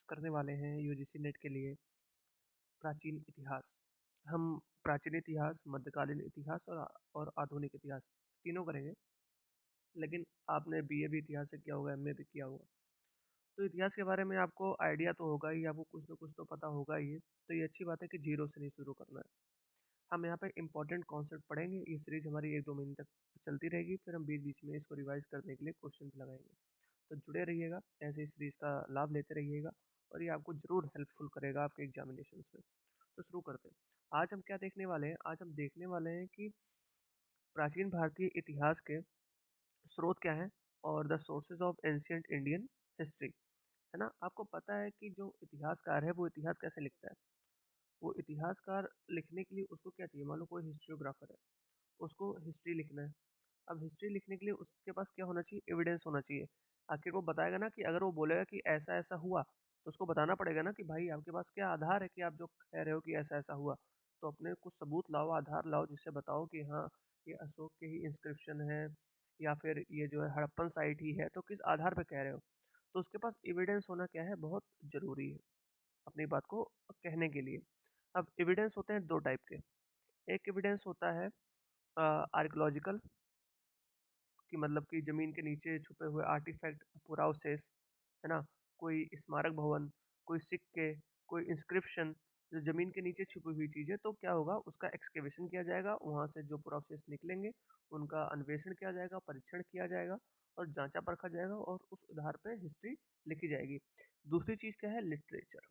करने वाले हैं यूजीसी नेट के लिए प्राचीन इतिहास। हम प्राचीन इतिहास, मध्यकालीन इतिहास और आधुनिक इतिहास तीनों करेंगे। लेकिन आपने बीए भी इतिहास से किया होगा, एमए भी किया होगा, तो इतिहास के बारे में आपको आइडिया तो होगा ही, आपको कुछ ना कुछ तो पता होगा ही। तो ये अच्छी बात है कि जीरो से नहीं शुरू करना है। हम यहाँ पे इंपॉर्टेंट कॉन्सेप्ट पढ़ेंगे। ये सीरीज हमारी 1-2 महीने तक चलती रहेगी, फिर हम बीच बीच में इसको रिवाइज करने के लिए क्वेश्चन लगाएंगे। तो जुड़े रहिएगा, ऐसे इस सीरीज का लाभ लेते रहिएगा और ये आपको जरूर हेल्पफुल करेगा आपके एग्जामिनेशन में। तो शुरू करते हैं। आज हम क्या देखने वाले हैं? आज हम देखने वाले हैं कि प्राचीन भारतीय इतिहास के स्रोत क्या हैं और the sources of ancient Indian history. है ना? आपको पता है कि जो इतिहासकार है वो इतिहास कैसे लिखता है। वो इतिहासकार लिखने के लिए उसको क्या चाहिए? मान लो कोई हिस्ट्रियोग्राफर है, उसको हिस्ट्री लिखना है। अब हिस्ट्री लिखने के लिए उसके पास क्या होना चाहिए? एविडेंस होना चाहिए। आखिर वो बताएगा ना, कि अगर वो बोलेगा कि ऐसा ऐसा हुआ, तो उसको बताना पड़ेगा ना कि भाई आपके पास क्या आधार है कि आप जो कह रहे हो कि ऐसा ऐसा हुआ। तो अपने कुछ सबूत लाओ, आधार लाओ, जिससे बताओ कि हाँ, ये अशोक के ही इंस्क्रिप्शन है या फिर ये जो है हड़प्पन साइट ही है, तो किस आधार पे कह रहे हो। तो उसके पास एविडेंस होना क्या है? बहुत जरूरी है अपनी बात को कहने के लिए। अब एविडेंस होते हैं दो टाइप के। एक एविडेंस होता है आर्कियोलॉजिकल, कि मतलब कि जमीन के नीचे छुपे हुए आर्टिफैक्ट, पुरावशेष, है ना? कोई स्मारक भवन, कोई सिक्के, कोई इंस्क्रिप्शन, जो जमीन के नीचे छुपी हुई चीज़ है, तो क्या होगा? उसका एक्सकेवेशन किया जाएगा, वहाँ से जो पुरावशेष निकलेंगे उनका अन्वेषण किया जाएगा, परीक्षण किया जाएगा और जांचा परखा जाएगा और उस आधार पे हिस्ट्री लिखी जाएगी। दूसरी चीज़ क्या है? लिटरेचर।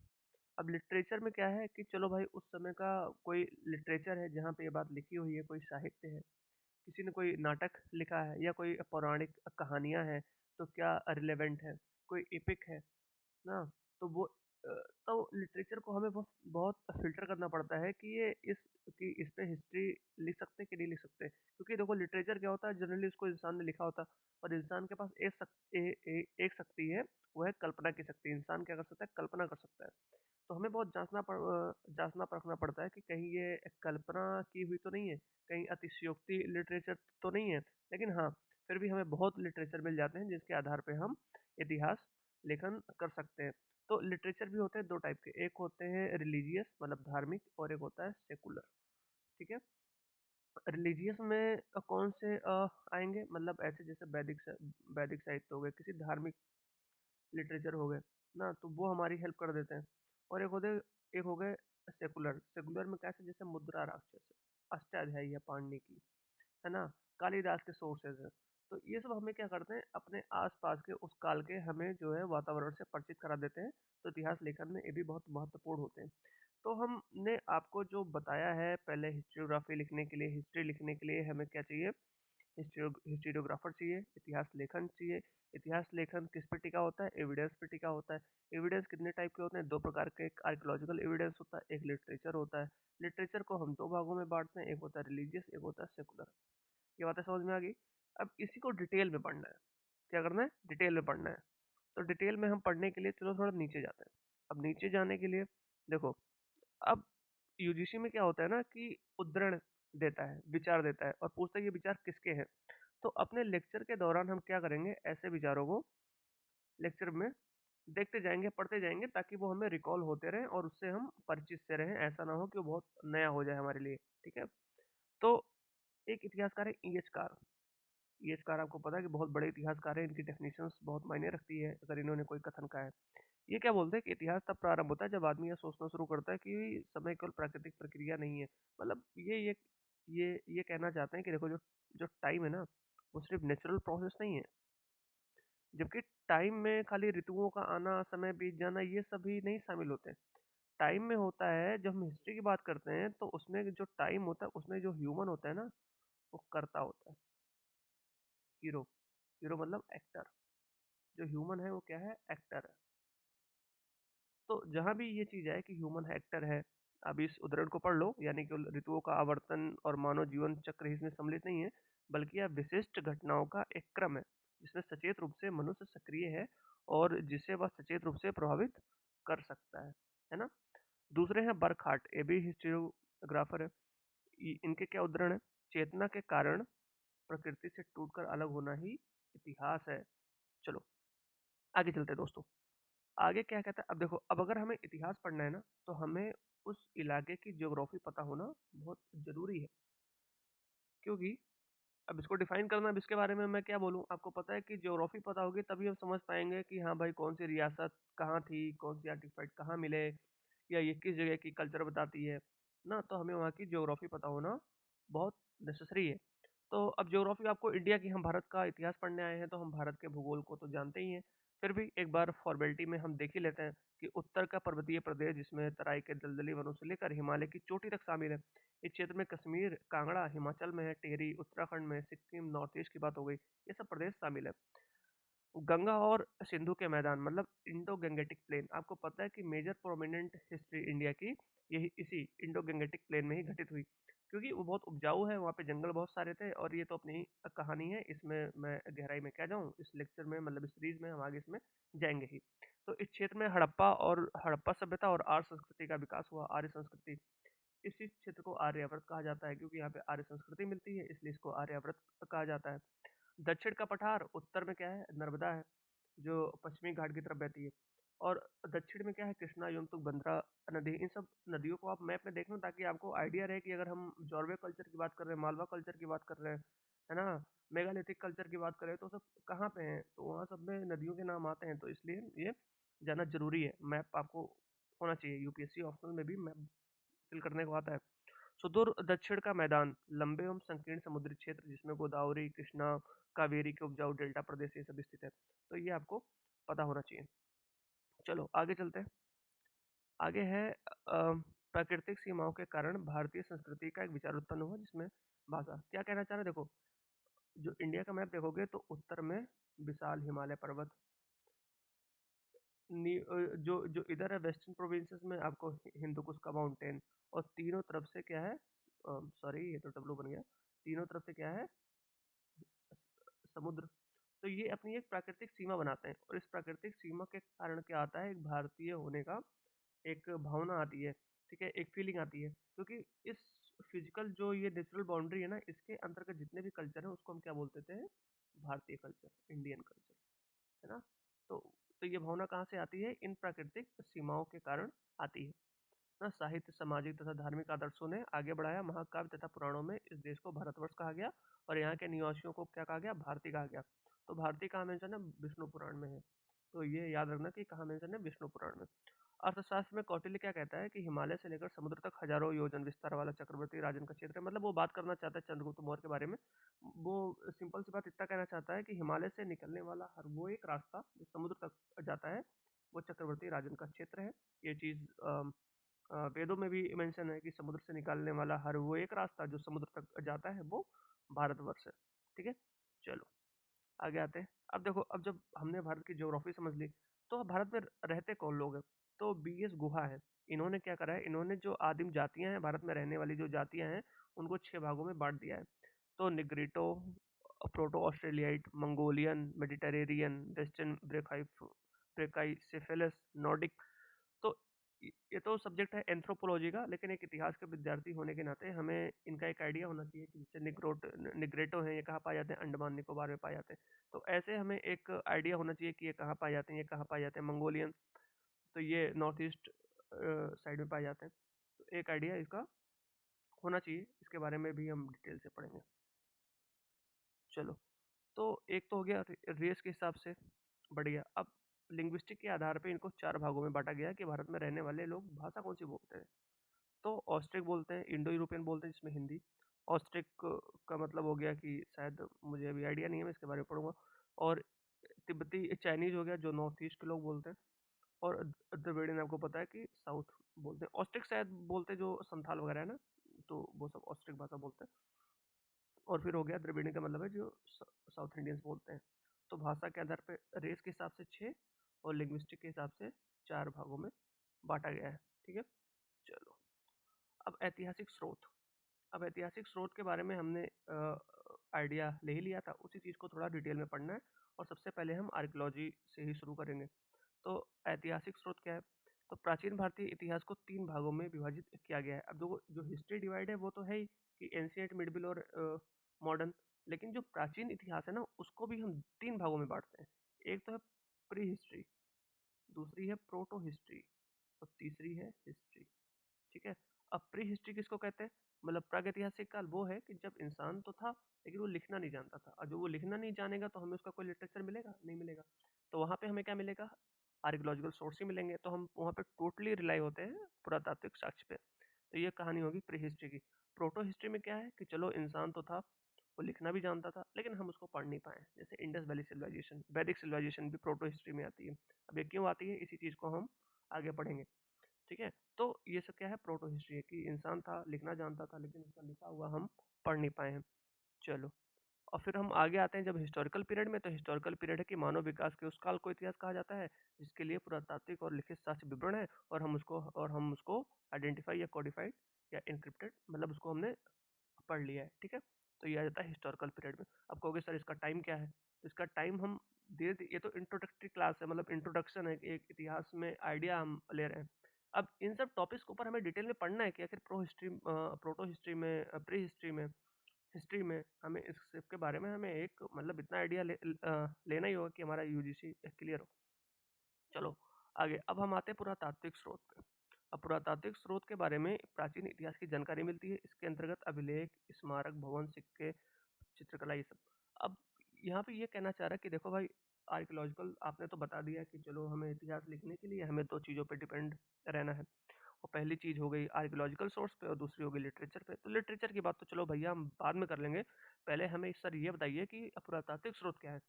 अब लिटरेचर में क्या है कि चलो भाई, उस समय का कोई लिटरेचर है जहाँ पे ये बात लिखी हुई है, कोई साहित्य है, किसी ने कोई नाटक लिखा है या कोई पौराणिक कहानियां हैं, तो क्या रिलेवेंट है, कोई एपिक है ना। तो वो तो लिटरेचर को हमें बहुत बहुत फिल्टर करना पड़ता है कि ये इस पे हिस्ट्री लिख सकते हैं कि नहीं लिख सकते। क्योंकि देखो, लिटरेचर क्या होता है? जनरली उसको इंसान ने लिखा होता है और इंसान के पास एक शक्ति है, वो है कल्पना की शक्ति। इंसान क्या कर सकता है? कल्पना कर सकता है। तो हमें बहुत जांचना परखना पड़ता है कि कहीं ये कल्पना की हुई तो नहीं है, कहीं अतिशयोक्ति लिटरेचर तो नहीं है। लेकिन हाँ, फिर भी हमें बहुत लिटरेचर मिल जाते हैं जिसके आधार पे हम इतिहास लेखन कर सकते हैं। तो लिटरेचर भी होते हैं दो टाइप के। एक होते हैं रिलीजियस, मतलब धार्मिक, और एक होता है सेकुलर। ठीक है? रिलीजियस में कौन से आएंगे? मतलब ऐसे जैसे वैदिक साहित्य हो गए, किसी धार्मिक लिटरेचर हो गए ना, तो वो हमारी हेल्प कर देते हैं। और एक हो गए सेकुलर। सेकुलर में कैसे? जैसे मुद्रा राक्षस, अष्टाध्यायी है पाणिनि की, है ना, कालिदास के सोर्सेज हैं। तो ये सब हमें क्या करते हैं? अपने आसपास के उस काल के हमें जो है वातावरण से परिचित करा देते हैं। तो इतिहास लेखन में ये भी बहुत महत्वपूर्ण होते हैं। तो हमने आपको जो बताया है, पहले हिस्ट्रियोग्राफी लिखने के लिए, हिस्ट्री लिखने के लिए हमें क्या चाहिए? हिस्टोरियोग्राफर चाहिए, इतिहास लेखन चाहिए। इतिहास लेखन किस पे टिका होता है? एविडेंस पे टिका होता है। एविडेंस कितने टाइप के होते हैं? दो प्रकार के। एक आर्कियोलॉजिकल एविडेंस होता है, एक लिटरेचर होता है। लिटरेचर को हम दो भागों में बांटते हैं, एक होता है रिलीजियस, एक होता है सेकुलर। ये बातें समझ में आ गई? अब इसी को डिटेल में पढ़ना है। क्या करना है? डिटेल में पढ़ना है। तो डिटेल में हम पढ़ने के लिए चलो थोड़ा नीचे जाते हैं। अब नीचे जाने के लिए देखो, अब यूजीसी में क्या होता है ना, कि उद्धरण देता है, विचार देता है और पूछता है ये विचार किसके हैं। तो अपने लेक्चर के दौरान हम क्या करेंगे? ऐसे विचारों को लेक्चर में देखते जाएंगे, पढ़ते जाएंगे, ताकि वो हमें रिकॉल होते रहें और उससे हम परिचित से रहें। ऐसा ना हो कि वो बहुत नया हो जाए हमारे लिए। ठीक है? तो एक इतिहासकार है ईएचकार। ईएचकार आपको पता है कि बहुत बड़े इतिहासकार हैं। इनकी डेफिनेशंस बहुत मायने रखती है अगर इन्होंने कोई कथन कहा है। ये क्या बोलते हैं कि इतिहास तब प्रारंभ होता है जब आदमी यह सोचना शुरू करता है कि समय केवल प्राकृतिक प्रक्रिया नहीं है। मतलब ये कहना चाहते हैं कि देखो, जो जो टाइम है ना, वो सिर्फ नेचुरल प्रोसेस नहीं है। जबकि टाइम में खाली ऋतुओं का आना, समय बीत जाना, ये सभी नहीं शामिल होते हैं। टाइम में होता है, जब हम हिस्ट्री की बात करते हैं तो उसमें जो टाइम होता है उसमें जो ह्यूमन होता है ना, वो करता होता है। हीरो। हीरो मतलब एक्टर। जो ह्यूमन है वो क्या है? एक्टर है। तो जहाँ भी ये चीज है कि ह्यूमन एक्टर है, अब इस उदाहरण को पढ़ लो, यानी कि ऋतुओं का आवर्तन और मानव जीवन चक्र इसमें सम्मिलित नहीं है, बल्कि यह विशिष्ट घटनाओं का एक क्रम है जिसमें सचेत रूप से मनुष्य सक्रिय है और जिसे वह सचेत रूप से प्रभावित कर सकता है ना। दूसरे हैं बर्कहार्ट, ये भी हिस्टोरियोग्राफर है। इनके क्या उदाहरण है? चेतना के कारण प्रकृति से टूटकर अलग होना ही इतिहास है। चलो आगे चलते हैं दोस्तों। आगे क्या कहता है, अब देखो, अब अगर हमें इतिहास पढ़ना है ना, तो हमें उस इलाके की ज्योग्राफी पता होना बहुत जरूरी है। क्योंकि अब इसको डिफाइन करना, अब इसके बारे में मैं क्या बोलूँ, आपको पता है कि ज्योग्राफी पता होगी तभी हम समझ पाएंगे कि हाँ भाई, कौन सी रियासत कहाँ थी, कौन सी आर्टिफैक्ट कहाँ मिले, या ये किस जगह की कल्चर बताती है ना। तो हमें वहाँ की ज्योग्राफी पता होना बहुत नेसेसरी है। तो अब ज्योग्राफी आपको इंडिया की, हम भारत का इतिहास पढ़ने आए हैं तो हम भारत के भूगोल को तो जानते ही हैं। फिर भी एक बार फॉर्मेलिटी में हम देख ही लेते हैं कि उत्तर का पर्वतीय प्रदेश, जिसमें तराई के दलदली वनों से लेकर हिमालय की चोटी तक शामिल है। इस क्षेत्र में कश्मीर, कांगड़ा हिमाचल में है, टिहरी उत्तराखंड में, सिक्किम नॉर्थ ईस्ट की बात हो गई, ये सब प्रदेश शामिल है। गंगा और सिंधु के मैदान, मतलब इंडो गंगेटिक प्लेन, आपको पता है कि मेजर प्रोमिनेंट हिस्ट्री इंडिया की यही इसी इंडो गंगेटिक प्लेन में ही घटित हुई। क्योंकि वो बहुत उपजाऊ है, वहाँ पे जंगल बहुत सारे थे, और ये तो अपनी ही कहानी है, इसमें मैं गहराई में क्या जाऊँ, इस लेक्चर में मतलब इस सीरीज में हम आगे इसमें जाएंगे ही। तो इस क्षेत्र में हड़प्पा सभ्यता और आर्य संस्कृति का विकास हुआ। आर्य संस्कृति, इसी क्षेत्र को आर्यावर्त कहा जाता है, क्योंकि यहाँ पे आर्य संस्कृति मिलती है, इसलिए इसको आर्यावर्त कहा जाता है। दक्षिण का पठार, उत्तर में क्या है, नर्मदा है, जो पश्चिमी घाट की तरफ बहती है। और दक्षिण में क्या है, कृष्णा, यमुना, नदी। इन सब नदियों को आप मैप में देख लो, ताकि आपको आइडिया रहे कि अगर हम जॉर्वे कल्चर की बात कर रहे हैं, मालवा कल्चर की बात कर रहे हैं, है ना, मेगालिथिक कल्चर की बात करें, तो सब कहाँ पे हैं, तो वहाँ सब में नदियों के नाम आते हैं। तो इसलिए ये जानना जरूरी है, मैप आपको होना चाहिए, यूपीएससी ऑप्शनल में भी मैप फिल करने को आता है। सुदूर दक्षिण का मैदान, लंबे एवं संकीर्ण समुद्री क्षेत्र, जिसमें गोदावरी, कृष्णा, कावेरी के उपजाऊ डेल्टा प्रदेश ये सब स्थित है। तो ये आपको पता होना चाहिए। चलो आगे चलते हैं। आगे है प्राकृतिक सीमाओं के कारण भारतीय संस्कृति का एक विचार उत्पन्न हुआ, जिसमें भाषा, क्या कहना चाह रहे हैं, देखो, जो इंडिया का मैप देखोगे तो उत्तर में विशाल हिमालय पर्वत, जो जो इधर है वेस्टर्न प्रोविंसेस में आपको हिंदुकुश का माउंटेन, और तीनों तरफ से क्या है, सॉरी ये तो डब्लू बन गया, तीनों तरफ से क्या है, समुद्र। तो ये अपनी एक प्राकृतिक सीमा बनाते हैं, और इस प्राकृतिक सीमा के कारण क्या आता है, एक भारतीय होने का एक भावना आती है, ठीक है, एक फीलिंग आती है। क्योंकि इस फिजिकल जो ये नेचुरल बाउंड्री है ना, इसके अंतर्गत जितने भी कल्चर है उसको हम क्या बोलते थे, भारतीय कल्चर, इंडियन कल्चर, है ना। तो तो ये भावना कहाँ से आती है, इन प्राकृतिक सीमाओं के कारण आती है ना। साहित्य, सामाजिक तथा धार्मिक आदर्शों ने आगे बढ़ाया। महाकाव्य तथा पुराणों में इस देश को भारतवर्ष कहा गया, और यहाँ के निवासियों को क्या कहा गया, भारतीय कहा गया। तो भारतीय कहाँ मेंशन है, विष्णु पुराण में है। तो ये याद रखना कि कहाँ मेंशन है, विष्णु पुराण में। अर्थशास्त्र में कौटिल्य क्या कहता है कि हिमालय से लेकर समुद्र तक हजारों योजन विस्तार वाला चक्रवर्ती राजन का क्षेत्र है। मतलब वो बात करना चाहता है चंद्रगुप्त मौर्य के बारे में। वो सिंपल सी बात इतना कहना चाहता है कि हिमालय से निकलने वाला हर वो एक रास्ता जो समुद्र तक जाता है, वो चक्रवर्ती राजन का क्षेत्र है। ये चीज वेदों में भी मेंशन है कि समुद्र से निकालने वाला हर वो एक रास्ता जो समुद्र तक जाता है, वो भारतवर्ष है। ठीक है, चलो आगे आते हैं। अब देखो, अब जब हमने भारत की ज्योग्राफी समझ ली, तो अब भारत में रहते कौन लोग हैं। तो बीएस गुहा है, इन्होंने क्या करा है, इन्होंने जो आदिम जातियां हैं, भारत में रहने वाली जो जातियां हैं, उनको 6 भागों में बांट दिया है। तो Negrito, proto Australoid, Mongolian, Mediterranean, western brachycephals, Nordic. तो ये तो सब्जेक्ट है एंथ्रोपोलॉजी का, लेकिन एक इतिहास के विद्यार्थी होने के नाते हमें इनका एक आइडिया होना चाहिए कि जैसे निग्रेटो हैं, ये कहाँ पाए जाते हैं, अंडमान निकोबार में पाए जाते हैं। तो ऐसे हमें एक आइडिया होना चाहिए कि ये कहाँ पाए जाते हैं, ये कहाँ पाए जाते हैं। मंगोलियन, तो ये नॉर्थ ईस्ट साइड में पाए जाते हैं। तो एक आइडिया इसका होना चाहिए, इसके बारे में भी हम डिटेल से पढ़ेंगे। चलो, तो एक तो हो गया रेस के हिसाब से, बढ़िया। अब लिंग्विस्टिक के आधार पे इनको 4 भागों में बांटा गया है कि भारत में रहने वाले लोग भाषा कौन सी बोलते हैं। तो ऑस्ट्रिक बोलते हैं, इंडो यूरोपियन बोलते हैं, जिसमें हिंदी। ऑस्ट्रिक का मतलब हो गया कि, शायद मुझे अभी आइडिया नहीं है, मैं इसके बारे में पढ़ूंगा। और तिब्बती चाइनीज हो गया, जो नॉर्थ ईस्ट के लोग बोलते हैं। और द्रविडियन आपको पता है कि साउथ बोलते हैं। ऑस्ट्रिक शायद बोलते हैं जो संथाल वगैरह है ना, तो वो सब ऑस्ट्रिक भाषा बोलते हैं। और फिर हो गया द्रविड़ का मतलब है जो साउथ इंडियंस बोलते हैं। तो भाषा के आधार पे रेस के हिसाब से 6, और लिंग्विस्टिक के हिसाब से 4 भागों में बांटा गया है। ठीक है, चलो। अब ऐतिहासिक स्रोत, अब ऐतिहासिक स्रोत के बारे में हमने आइडिया ले ही लिया था, उसी चीज़ को थोड़ा डिटेल में पढ़ना है। और सबसे पहले हम आर्कियोलॉजी से ही शुरू करेंगे। तो ऐतिहासिक स्रोत क्या है, तो प्राचीन भारतीय इतिहास को 3 भागों में विभाजित किया गया है। अब जो जो हिस्ट्री डिवाइड है वो तो है ही, कि एंशियंट, मिडिल और मॉडर्न। लेकिन जो प्राचीन इतिहास है ना, उसको भी हम 3 भागों में बांटते हैं। एक तो है प्री हिस्ट्री, दूसरी है प्रोटो हिस्ट्री और तीसरी है हिस्ट्री। ठीक है। अब प्री हिस्ट्री किसको कहते हैं? मतलब प्रागैतिहासिक काल वो है कि जब इंसान तो था लेकिन वो लिखना नहीं जानता था, और जो वो लिखना नहीं जानेगा तो हमें उसका कोई लिटरेचर मिलेगा नहीं मिलेगा। तो वहाँ पे हमें क्या मिलेगा? आर्कियोलॉजिकल सोर्स ही मिलेंगे, तो हम वहाँ पे टोटली रिलाई होते हैं पुरातात्विक साक्ष्य पे। तो ये कहानी होगी प्री हिस्ट्री की। प्रोटो हिस्ट्री में क्या है कि चलो इंसान तो था, वो लिखना भी जानता था, लेकिन हम उसको पढ़ नहीं पाए। जैसे इंडस वैली सिविलाइजेशन, वैदिक सिविलाइजेशन भी प्रोटो हिस्ट्री में आती है। अब ये क्यों आती है, इसी चीज़ को हम आगे पढ़ेंगे। ठीक है। तो ये सब क्या है? प्रोटो हिस्ट्री है कि इंसान था, लिखना जानता था, लेकिन उसका लिखा हुआ हम पढ़ नहीं पाए हैं। चलो, और फिर हम आगे आते हैं जब हिस्टोरिकल पीरियड में। तो हिस्टोरिकल पीरियड है कि मानव विकास के उस काल को इतिहास कहा जाता है जिसके लिए पुरातात्विक और लिखित साक्ष्य विवरण है, और हम उसको आइडेंटिफाई या कोडिफाइड या इनक्रिप्टेड, मतलब उसको हमने पढ़ लिया है। ठीक है। तो ये आ जाता है हिस्टोरिकल पीरियड में। अब कहोगे सर इसका टाइम क्या है? तो इसका टाइम हम ये तो इंट्रोडक्टरी क्लास है, मतलब इंट्रोडक्शन है कि एक इतिहास में आइडिया हम ले रहे हैं। अब इन सब टॉपिक्स के ऊपर हमें डिटेल में पढ़ना है कि आखिर प्रोटो हिस्ट्री में, प्री हिस्ट्री में, हिस्ट्री में हमें इस सब के बारे में हमें एक मतलब इतना आइडिया लेना ही होगा कि हमारा यूजीसी क्लियर हो। चलो आगे, अब हम आते हैं पुरातात्विक स्रोत पे। अब पुरातात्विक स्रोत के बारे में प्राचीन इतिहास की जानकारी मिलती है। इसके अंतर्गत अभिलेख, स्मारक, भवन, सिक्के, चित्रकला, ये सब। अब यहाँ पे ये कहना चाह रहा है कि देखो भाई, आर्कियोलॉजिकल आपने तो बता दिया कि चलो हमें इतिहास लिखने के लिए हमें दो चीज़ों पे डिपेंड रहना है। और पहली चीज़ हो गई आर्कियोलॉजिकल सोर्स पे और दूसरी हो गई लिटरेचर पे। तो लिटरेचर की बात तो चलो भैया हम बाद में कर लेंगे। पहले हमें सर ये बताइए कि पुरातात्विक स्रोत क्या है?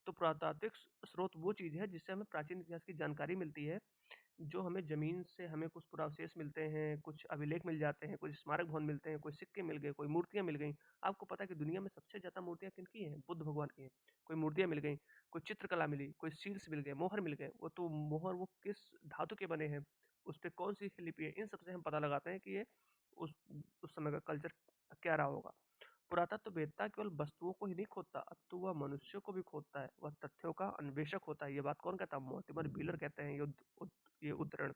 तो पुरातात्विक स्रोत वो चीज़ है जिससे हमें प्राचीन इतिहास की जानकारी मिलती है, जो हमें ज़मीन से हमें कुछ पुरावशेष मिलते हैं, कुछ अभिलेख मिल जाते हैं, कुछ स्मारक भवन मिलते हैं, कोई सिक्के मिल गए, कोई मूर्तियाँ मिल गई। आपको पता है कि दुनिया में सबसे ज़्यादा मूर्तियाँ किनकी हैं? बुद्ध भगवान की हैं। कोई मूर्तियाँ मिल गई, कोई चित्रकला मिली, कोई सील्स मिल गए, मोहर मिल गए। वो तो मोहर वो किस धातु के बने हैं, उस पे कौन सी लिपि है, इन सब से हम पता लगाते हैं कि ये उस उस समय का कल्चर क्या रहा होगा। पुरातत्ववेत्ता केवल वस्तुओं को ही नहीं खोदता, अपितु वह मनुष्यों को भी खोदता है। वह तथ्यों का अन्वेषक होता है। ये बात कौन कहता है? मोर्टिमर व्हीलर कहते हैं। ये उद्धरण।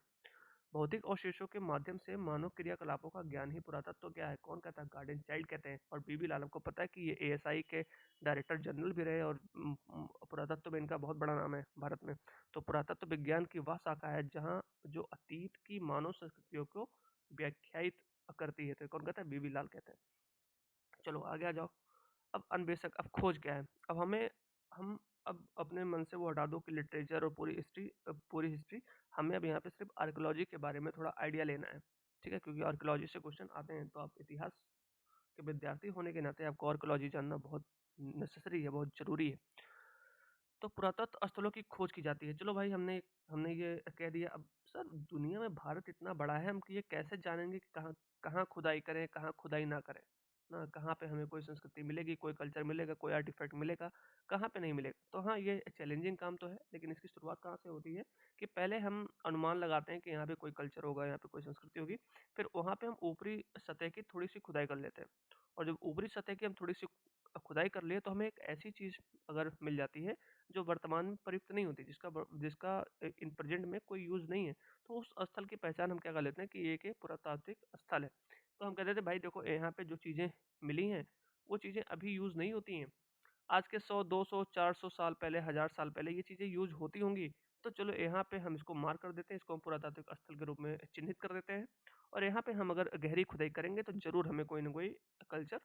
भौतिक अवशेषों के माध्यम से मानव क्रियाकलापों का ज्ञान ही पुरातत्व क्या है? कौन कहता है? गार्डन चाइल्ड कहते हैं। और बीबी लाल, को पता है कि ये एएसआई के डायरेक्टर जनरल भी रहे, और पुरातत्व में इनका बहुत बड़ा नाम है भारत में। तो पुरातत्व विज्ञान की वह शाखा है जहाँ जो अतीत की मानव संस्कृतियों को व्याख्यायित करती है। तो कौन कहता है? बीबी लाल कहते हैं। चलो आगे आ जाओ। अब अन्वेषक, अब खोज क्या है? अब हमें हम अब अपने मन से वो हटा दो कि लिटरेचर और पूरी हिस्ट्री। हमें अब यहाँ पे सिर्फ आर्कियोलॉजी के बारे में थोड़ा आइडिया लेना है। ठीक है, क्योंकि आर्कियोलॉजी से क्वेश्चन आते हैं, तो आप इतिहास के विद्यार्थी होने के नाते आपको आर्कियोलॉजी जानना बहुत नेसेसरी है, बहुत जरूरी है। तो पुरातत्व स्थलों की खोज की जाती है। चलो भाई, हमने हमने ये कह दिया। अब सर, दुनिया में भारत इतना बड़ा है, हम कि ये कैसे जानेंगे कि कहाँ कहाँ खुदाई करें, कहाँ खुदाई ना करें ना, कहाँ पे हमें कोई संस्कृति मिलेगी, कोई कल्चर मिलेगा, कोई आर्टिफैक्ट मिलेगा, कहाँ पे नहीं मिलेगा। तो हाँ, ये चैलेंजिंग काम तो है, लेकिन इसकी शुरुआत कहाँ से होती है कि पहले हम अनुमान लगाते हैं कि यहाँ पे कोई कल्चर होगा, यहाँ पे कोई संस्कृति होगी। फिर वहाँ पे हम ऊपरी सतह की थोड़ी सी खुदाई कर लेते हैं, और जब ऊपरी सतह की हम थोड़ी सी खुदाई कर लिए तो हमें एक ऐसी चीज़ अगर मिल जाती है जो वर्तमान में प्रयुक्त नहीं होती, जिसका इन प्रेजेंट में कोई यूज़ नहीं है, तो उस स्थल की पहचान हम क्या कर लेते हैं कि ये एक पुरातात्विक स्थल है। तो हम कहते थे भाई देखो, यहाँ पे जो चीज़ें मिली हैं वो चीज़ें अभी यूज़ नहीं होती हैं। आज के 100, 200, 400 साल पहले, 1000 साल पहले ये चीज़ें यूज होती होंगी। तो चलो यहाँ पे हम इसको मार्क कर देते हैं, इसको हम पुरातात्विक स्थल के रूप में चिन्हित कर देते हैं। और यहाँ पे हम अगर गहरी खुदाई करेंगे तो जरूर हमें कोई ना कोई कल्चर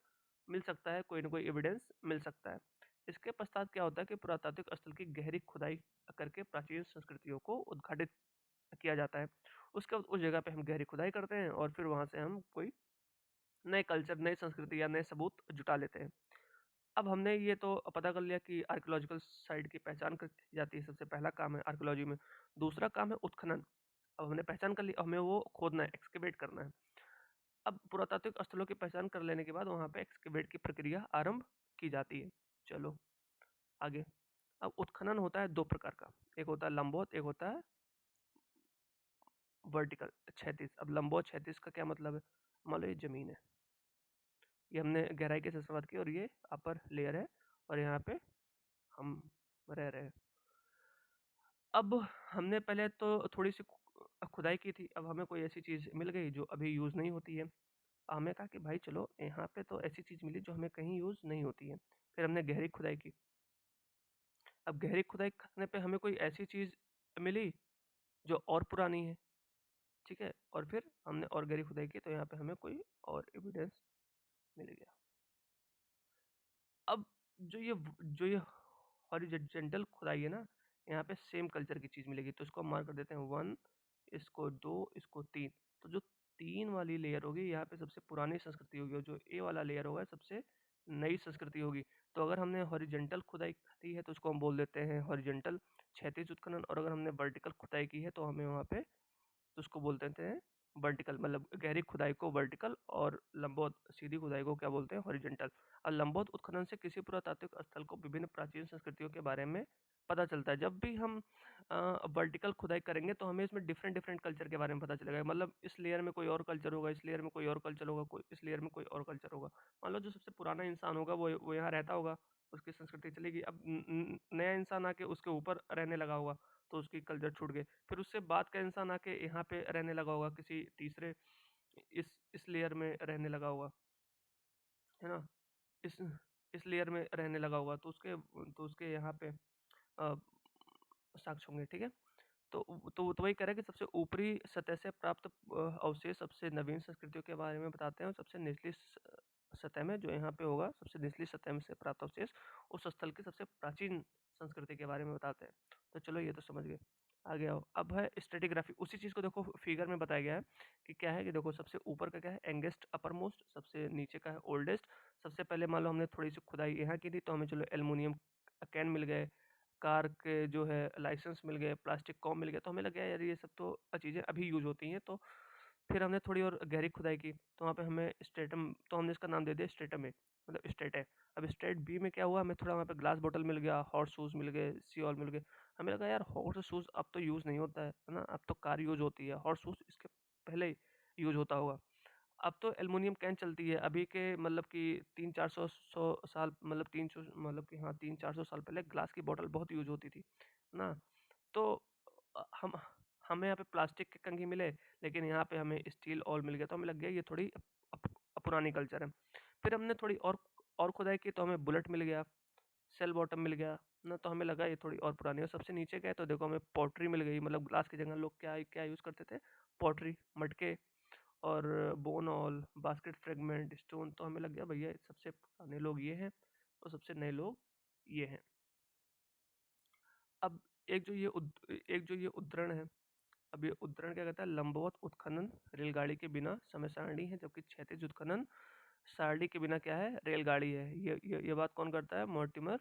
मिल सकता है, कोई ना कोई एविडेंस मिल सकता है। इसके पश्चात क्या होता है कि पुरातात्विक स्थल की गहरी खुदाई करके प्राचीन संस्कृतियों को उद्घाटित किया जाता है। उसके बाद उस जगह पे हम गहरी खुदाई करते हैं और फिर वहाँ से हम कोई नए कल्चर, नई संस्कृति या नए सबूत जुटा लेते हैं। अब हमने ये तो पता कर लिया कि आर्कियोलॉजिकल साइट की पहचान की जाती है, सबसे पहला काम है आर्कियोलॉजी में। दूसरा काम है उत्खनन। अब हमने पहचान कर ली, हमें वो खोदना है, एक्सकेवेट करना है। अब पुरातात्विक स्थलों की पहचान कर लेने के बाद वहाँ पे एक्सकेवेट की प्रक्रिया आरंभ की जाती है। चलो आगे। अब उत्खनन होता है दो प्रकार का, एक होता है लंबवत, एक होता है वर्टिकल, क्षैतिज। अब लंबवत क्षैतिज का क्या मतलब है? मान लो ये जमीन है, ये हमने गहराई के साथ शुरुआत की और ये अपर लेयर है, और यहाँ पे हम रह रहे हैं। अब हमने पहले तो थोड़ी सी खुदाई की थी, अब हमें कोई ऐसी चीज़ मिल गई जो अभी यूज़ नहीं होती है। हमें कहा कि भाई चलो, यहाँ पे तो ऐसी चीज़ मिली जो हमें कहीं यूज़ नहीं होती है। फिर हमने गहरी खुदाई की। अब गहरी खुदाई करने पे हमें कोई ऐसी चीज़ मिली जो और पुरानी है, ठीक है, और फिर हमने और गहरी खुदाई की तो यहाँ पे हमें कोई और एविडेंस मिल गया। अब जो ये हॉरिजॉन्टल खुदाई है ना, यहाँ पे सेम कल्चर की चीज़ मिलेगी, तो इसको हम मार्क कर देते हैं 1, इसको 2, इसको 3। तो जो 3 वाली लेयर होगी यहाँ पे सबसे पुरानी संस्कृति होगी, और जो ए वाला लेयर होगा सबसे नई संस्कृति होगी। तो अगर हमने हॉरिजॉन्टल खुदाई की है तो उसको हम बोल देते हैं हॉरिजॉन्टल क्षैतिज उत्खनन, और अगर हमने वर्टिकल खुदाई की है तो हमें वहाँ पे तो उसको बोलते हैं वर्टिकल, मतलब गहरी खुदाई को वर्टिकल, और लंबवत सीधी खुदाई को क्या बोलते हैं हॉरिजॉन्टल। और लंबवत उत्खनन से किसी पुरातात्विक स्थल को विभिन्न प्राचीन संस्कृतियों के बारे में पता चलता है। जब भी हम वर्टिकल खुदाई करेंगे तो हमें इसमें डिफरेंट डिफरेंट कल्चर के बारे में पता चलेगा, मतलब इस लेयर में कोई और कल्चर होगा, इस लेयर में कोई और कल्चर होगा, कोई इस लेयर में कोई और कल्चर होगा। मान लो जो सबसे पुराना इंसान होगा वो यहाँ रहता होगा, उसकी संस्कृति चलेगी। अब नया इंसान आके उसके ऊपर रहने लगा होगा तो उसकी कल्चर छूट गई। फिर उससे बाद का इंसान आके यहाँ पे रहने लगा होगा, किसी तीसरे इस लेयर में रहने लगा होगा, है ना, इस इस लेयर में रहने लगा होगा, तो उसके यहाँ पे अ, साक्ष्य होंगे, ठीक है। तो वही कह रहा है कि सबसे ऊपरी सतह से प्राप्त अवशेष सबसे नवीन संस्कृतियों के बारे में बताते हैं, और सबसे निचली सतह में जो यहाँ पे होगा, सबसे निचली सतह में से प्राप्त अवशेष उस स्थल की सबसे प्राचीन संस्कृति के बारे में बताते हैं। तो चलो ये तो समझ गए। आगे आओ, अब है स्ट्रेटिग्राफी। उसी चीज़ को देखो फिगर में बताया गया है कि क्या है, कि देखो सबसे ऊपर का क्या है एंगेस्ट अपर मोस्ट, सबसे नीचे का है ओल्डेस्ट। सबसे पहले मान लो हमने थोड़ी सी खुदाई यहाँ की थी तो हमें चलो एल्युमिनियम कैन मिल गए, कार के जो है लाइसेंस मिल गए, प्लास्टिक कॉम मिल गया, तो हमें लगा यार ये सब तो चीज़ें अभी यूज होती हैं। तो फिर हमने थोड़ी और गहरी खुदाई की तो वहाँ पे हमें स्ट्रेटम, तो हमने इसका नाम दे दिया स्ट्रेटम ए, मतलब स्ट्रेट है। अब स्ट्रेट बी में क्या हुआ, हमें थोड़ा वहाँ पे ग्लास बॉटल मिल गया, हॉट शूज़ मिल गए, सीऑल मिल गए। हमें लगा यार हॉट शूज़ अब तो यूज़ नहीं होता है ना, अब तो कार यूज होती है, हॉट शूज़ इसके पहले यूज होता होगा। अब तो एल्युमिनियम कैन चलती है, अभी के मतलब कि 300-400 साल, मतलब 300, मतलब कि हाँ 300-400 साल पहले ग्लास की बोतल बहुत यूज होती थी ना। तो हम हमें यहाँ पे प्लास्टिक के कंघी मिले, लेकिन यहाँ पे हमें स्टील ऑल मिल गया, तो हमें लग गया ये थोड़ी पुरानी कल्चर है। फिर हमने थोड़ी और खुदाई की तो हमें बुलेट मिल गया, सेल बॉटम मिल गया ना, तो हमें लगा ये थोड़ी और पुरानी है। सबसे नीचे गए तो देखो हमें पॉटरी मिल गई, मतलब ग्लास की जगह लोग क्या क्या यूज़ करते थे, पॉटरी, मटके, और bone all, basket fragment, stone. तो हमें लग गया भैया सबसे पुराने लोग ये हैं और सबसे नए लोग ये हैं। अब एक जो ये उद्धरण है, अब ये उद्धरण क्या कहता है, लंबवत उत्खनन रेलगाड़ी के बिना समय सारणी है, जबकि क्षैतिज उत्खनन सारणी के बिना क्या है, रेलगाड़ी है। ये बात कौन करता है, मॉर्टिमर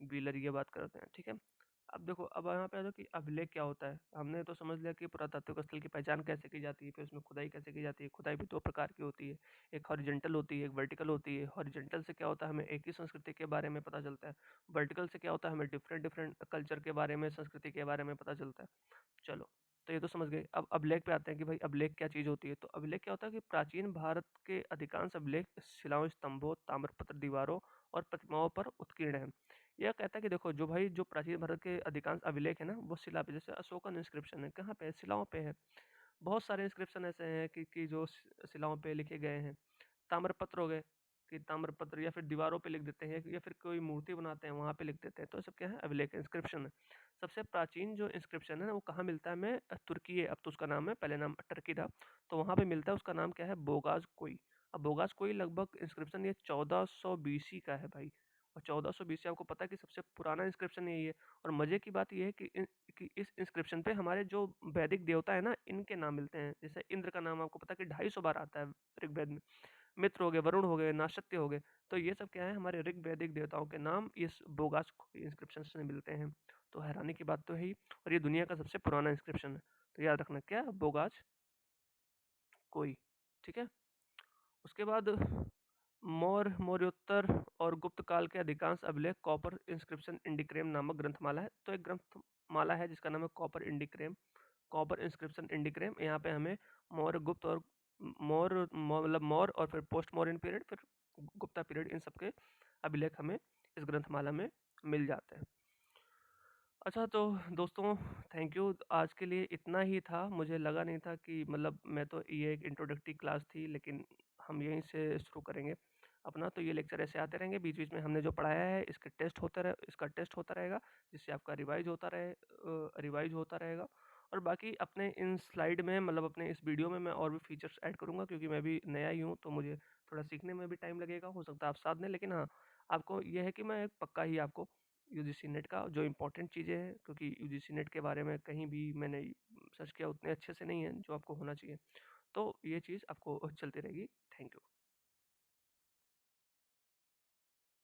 व्हीलर ये बात करते हैं, ठीक है। अब देखो, अब यहाँ पे आ जाओ कि अभिलेख क्या होता है। हमने तो समझ लिया कि पुरातात्विक स्थल की पहचान कैसे की जाती है, फिर उसमें खुदाई कैसे की जाती है। खुदाई भी दो प्रकार की होती है, एक हॉरिजॉन्टल होती है, एक वर्टिकल होती है। हॉरिजॉन्टल से क्या होता है, हमें एक ही संस्कृति के बारे में पता चलता है। वर्टिकल से क्या होता है, हमें डिफरेंट डिफरेंट कल्चर के बारे में, संस्कृति के बारे में पता चलता है। चलो, तो ये तो समझ गए। अब अभिलेख पे आते हैं कि भाई अभिलेख क्या चीज़ होती है। तो अभिलेख क्या होता है कि प्राचीन भारत के अधिकांश अभिलेख शिलाओं, स्तंभों, ताम्रपत्र दीवारों और प्रतिमाओं पर उत्कीर्ण है। यह कहता है कि देखो जो प्राचीन भारत के अधिकांश अभिलेख है ना, वो शिला पे, जैसे अशोकन इंस्क्रिप्शन है, कहाँ पे है, शिलाओं पे है। बहुत सारे इंस्क्रिप्शन ऐसे हैं कि जो शिलाओं पे लिखे गए हैं। ताम्रपत्र हो गए, कि ताम्रपत्र, या फिर दीवारों पे लिख देते हैं, या फिर कोई मूर्ति बनाते हैं वहाँ पे लिख देते हैं, तो ये सब क्या है, अभिलेख, इंस्क्रिप्शन है। सबसे प्राचीन जो इंस्क्रिप्शन है ना, वो कहाँ मिलता है, हमें तुर्की है, अब तो उसका नाम है, पहले नाम टर्की था, तो वहाँ पे मिलता है। उसका नाम क्या है, बोगाज कोई। अब बोगाज कोई लगभग इंस्क्रिप्शन ये 1400 BC का है भाई। और 1400 BC आपको पता है कि सबसे पुराना इंस्क्रिप्शन यही है। और मजे की बात यह है कि इस इंस्क्रिप्शन पे हमारे जो वैदिक देवता है ना, इनके नाम मिलते हैं। जैसे इंद्र का नाम आपको पता है कि 250 बार आता है ऋग्वेद में। मित्र हो गए, वरुण हो गए, नाशत्य हो गए। तो ये सब क्या है, हमारे ऋग वैदिक देवताओं के नाम इस बोगास इंस्क्रिप्शन से मिलते हैं। तो हैरानी की बात तो है ही। और ये दुनिया का सबसे पुराना इंस्क्रिप्शन है, तो याद रखना क्या, बोगाज कोई, ठीक है। उसके बाद मौर्योत्तर और गुप्त काल के अधिकांश अभिलेख कॉपर इंस्क्रिप्शन इंडिक्रेम नामक ग्रंथमाला है। तो एक ग्रंथमाला है जिसका नाम है कॉपर इंडिक्रेम, कॉपर इंस्क्रिप्शन इंडिक्रेम। यहाँ पे हमें मौर्य, गुप्त और मतलब मौर्य और फिर पोस्ट मॉडर्न पीरियड, फिर गुप्ता पीरियड, इन सबके अभिलेख हमें इस ग्रंथमाला में मिल जाते हैं। अच्छा, तो दोस्तों थैंक यू, आज के लिए इतना ही था। मुझे लगा नहीं था कि मतलब, मैं तो ये एक इंट्रोडक्टरी क्लास थी, लेकिन हम यहीं से शुरू करेंगे अपना। तो ये लेक्चर ऐसे आते रहेंगे, बीच बीच में हमने जो पढ़ाया है इसका टेस्ट होता रहेगा, जिससे आपका रिवाइज होता रहेगा। और बाकी अपने इन स्लाइड में मतलब अपने इस वीडियो में मैं और भी फीचर्स ऐड करूँगा, क्योंकि मैं भी नया ही हूँ, तो मुझे थोड़ा सीखने में भी टाइम लगेगा, हो सकता है आप साथ दें। लेकिन हाँ, आपको ये है कि मैं पक्का ही आपको यूजीसी नेट का जो इम्पोर्टेंट चीज़ें हैं, क्योंकि यूजीसी नेट के बारे में कहीं भी मैंने सर्च किया उतने अच्छे से नहीं है जो आपको होना चाहिए। तो ये चीज़ आपको चलती रहेगी। Thank you.